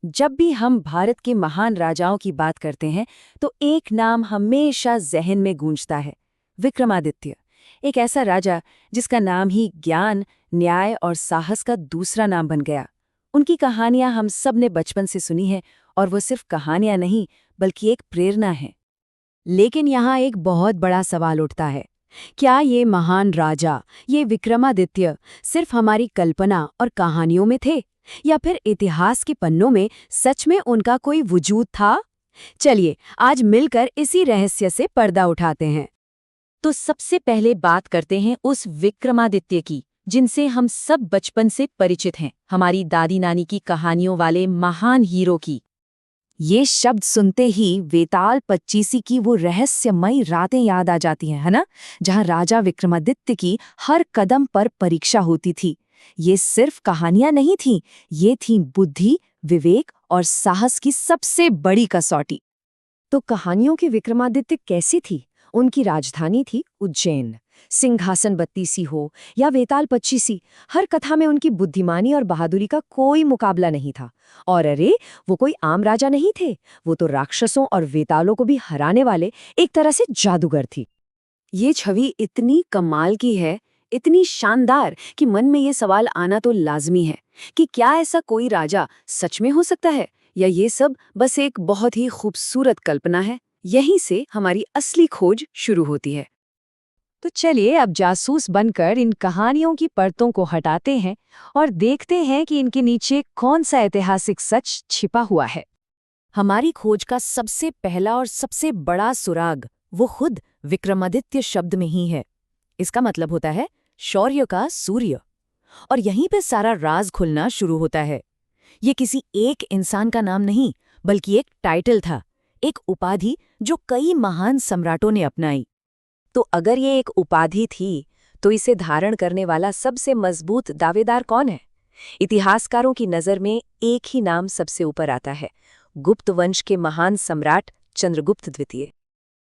जब भी हम भारत के महान राजाओं की बात करते हैं तो एक नाम हमेशा जहन में गूंजता है, विक्रमादित्य। एक ऐसा राजा जिसका नाम ही ज्ञान, न्याय और साहस का दूसरा नाम बन गया। उनकी कहानियां हम सब ने बचपन से सुनी हैं, और वो सिर्फ कहानियां नहीं बल्कि एक प्रेरणा है। लेकिन यहाँ एक बहुत बड़ा सवाल उठता है। क्या ये महान राजा, ये विक्रमादित्य सिर्फ हमारी कल्पना और कहानियों में थे, या फिर इतिहास के पन्नों में सच में उनका कोई वजूद था? चलिए आज मिलकर इसी रहस्य से पर्दा उठाते हैं। तो सबसे पहले बात करते हैं उस विक्रमादित्य की जिनसे हम सब बचपन से परिचित हैं, हमारी दादी नानी की कहानियों वाले महान हीरो की। ये शब्द सुनते ही वेताल पच्चीसी की वो रहस्यमयी रातें याद आ जाती हैं, है ना, जहां राजा विक्रमादित्य की हर कदम पर परीक्षा होती थी। ये सिर्फ कहानियां नहीं थीं, ये थीं बुद्धि, विवेक और साहस की सबसे बड़ी कसौटी। तो कहानियों की विक्रमादित्य कैसी थी? उनकी राजधानी थी उज्जैन। सिंहासन बत्तीसी हो या वेताल पच्चीसी, हर कथा में उनकी बुद्धिमानी और बहादुरी का कोई मुकाबला नहीं था। और अरे, वो कोई आम राजा नहीं थे, वो तो राक्षसों और वेतालों को भी हराने वाले एक तरह से जादूगर थी। ये छवि इतनी कमाल की है, इतनी शानदार, कि मन में ये सवाल आना तो लाजमी है कि क्या ऐसा कोई राजा सच में हो सकता है, या ये सब बस एक बहुत ही खूबसूरत कल्पना है। यहीं से हमारी असली खोज शुरू होती है। तो चलिए अब जासूस बनकर इन कहानियों की परतों को हटाते हैं और देखते हैं कि इनके नीचे कौन सा ऐतिहासिक सच छिपा हुआ है। हमारी खोज का सबसे पहला और सबसे बड़ा सुराग वो खुद विक्रमादित्य शब्द में ही है। इसका मतलब होता है शौर्य का सूर्य। और यहीं पे सारा राज खुलना शुरू होता है। ये किसी एक इंसान का नाम नहीं, बल्कि एक टाइटल था, एक उपाधि जो कई महान सम्राटों ने अपनाई। तो अगर ये एक उपाधि थी, तो इसे धारण करने वाला सबसे मजबूत दावेदार कौन है? इतिहासकारों की नज़र में एक ही नाम सबसे ऊपर आता है, गुप्त वंश के महान सम्राट चंद्रगुप्त द्वितीय।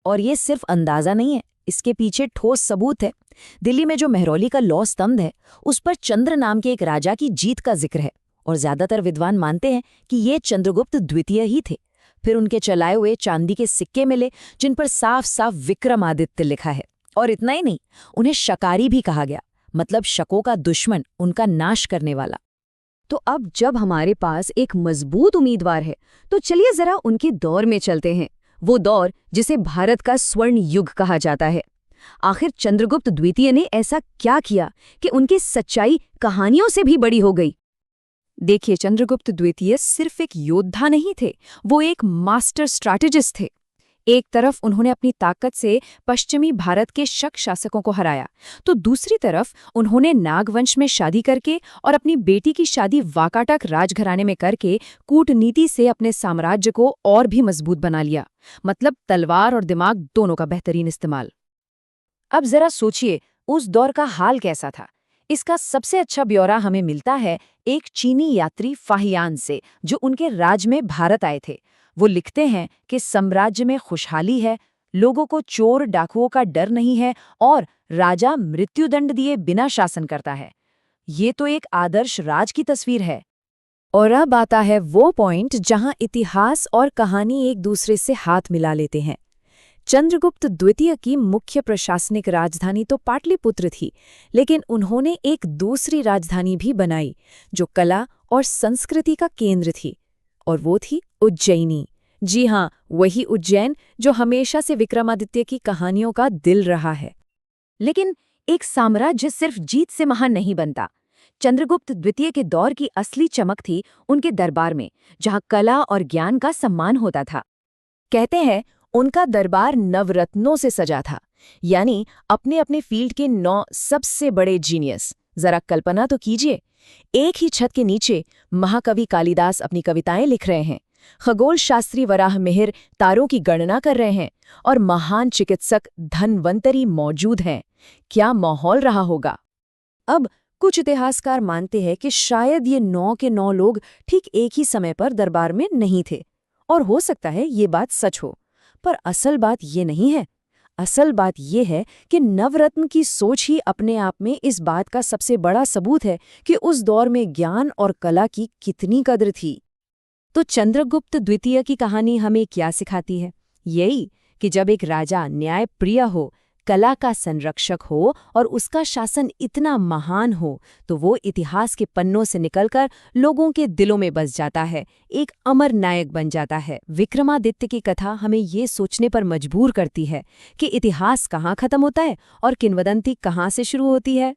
और ये सिर्फ अंदाजा नहीं है, इसके पीछे ठोस सबूत है। दिल्ली में जो मेहरौली का लौह स्तंभ है, उस पर चंद्र नाम के एक राजा की जीत का जिक्र है, और ज्यादातर विद्वान मानते हैं कि ये चंद्रगुप्त द्वितीय ही थे। फिर उनके चलाए हुए चांदी के सिक्के मिले जिन पर साफ साफ विक्रमादित्य लिखा है। और इतना ही नहीं, उन्हें शकारी भी कहा गया, मतलब शकों का दुश्मन, उनका नाश करने वाला। तो अब जब हमारे पास एक मजबूत उम्मीदवार है, तो चलिए जरा उनके दौर में चलते हैं। वो दौर जिसे भारत का स्वर्ण युग कहा जाता है। आखिर चंद्रगुप्त द्वितीय ने ऐसा क्या किया कि उनकी सच्चाई कहानियों से भी बड़ी हो गई? देखिए, चंद्रगुप्त द्वितीय सिर्फ एक योद्धा नहीं थे, वो एक मास्टर स्ट्रैटेजिस्ट थे। एक तरफ उन्होंने अपनी ताकत से पश्चिमी भारत के शक शासकों को हराया, तो दूसरी तरफ उन्होंने नागवंश में शादी करके और अपनी बेटी की शादी वाकाटक राजघराने में करके कूटनीति से अपने साम्राज्य को और भी मजबूत बना लिया। मतलब तलवार और दिमाग दोनों का बेहतरीन इस्तेमाल। अब जरा सोचिए, उस दौर का हाल कैसा था। इसका सबसे अच्छा ब्यौरा हमें मिलता है एक चीनी यात्री फाहियान से, जो उनके राज में भारत आए थे। वो लिखते हैं कि साम्राज्य में खुशहाली है, लोगों को चोर डाकुओं का डर नहीं है, और राजा मृत्युदंड दिए बिना शासन करता है। ये तो एक आदर्श राज की तस्वीर है। और अब आता है वो पॉइंट जहां इतिहास और कहानी एक दूसरे से हाथ मिला लेते हैं। चंद्रगुप्त द्वितीय की मुख्य प्रशासनिक राजधानी तो पाटलिपुत्र थी, लेकिन उन्होंने एक दूसरी राजधानी भी बनाई जो कला और संस्कृति का केंद्र थी, और वो थी उज्जैनी। जी हाँ, वही उज्जैन जो हमेशा से विक्रमादित्य की कहानियों का दिल रहा है। लेकिन एक साम्राज्य सिर्फ जीत से महान नहीं बनता। चंद्रगुप्त द्वितीय के दौर की असली चमक थी उनके दरबार में, जहाँ कला और ज्ञान का सम्मान होता था। कहते हैं उनका दरबार नवरत्नों से सजा था, यानी अपने अपने फील्ड के 9 सबसे बड़े जीनियस। जरा कल्पना तो कीजिए, एक ही छत के नीचे महाकवि कालिदास अपनी कविताएं लिख रहे हैं, खगोल शास्त्री वराह मिहिर तारों की गणना कर रहे हैं, और महान चिकित्सक धन्वंतरी मौजूद हैं। क्या माहौल रहा होगा। अब कुछ इतिहासकार मानते हैं कि शायद ये 9 के 9 लोग ठीक एक ही समय पर दरबार में नहीं थे, और हो सकता है ये बात सच हो। पर असल बात ये नहीं है। असल बात ये है कि नवरत्न की सोच ही अपने आप में इस बात का सबसे बड़ा सबूत है कि उस दौर में ज्ञान और कला की कितनी कद्र थी। तो चंद्रगुप्त द्वितीय की कहानी हमें क्या सिखाती है? यही कि जब एक राजा न्यायप्रिय हो, कला का संरक्षक हो और उसका शासन इतना महान हो, तो वो इतिहास के पन्नों से निकलकर लोगों के दिलों में बस जाता है, एक अमर नायक बन जाता है। विक्रमादित्य की कथा हमें ये सोचने पर मजबूर करती है कि इतिहास कहाँ खत्म होता है और किंवदंती कहाँ से शुरू होती है।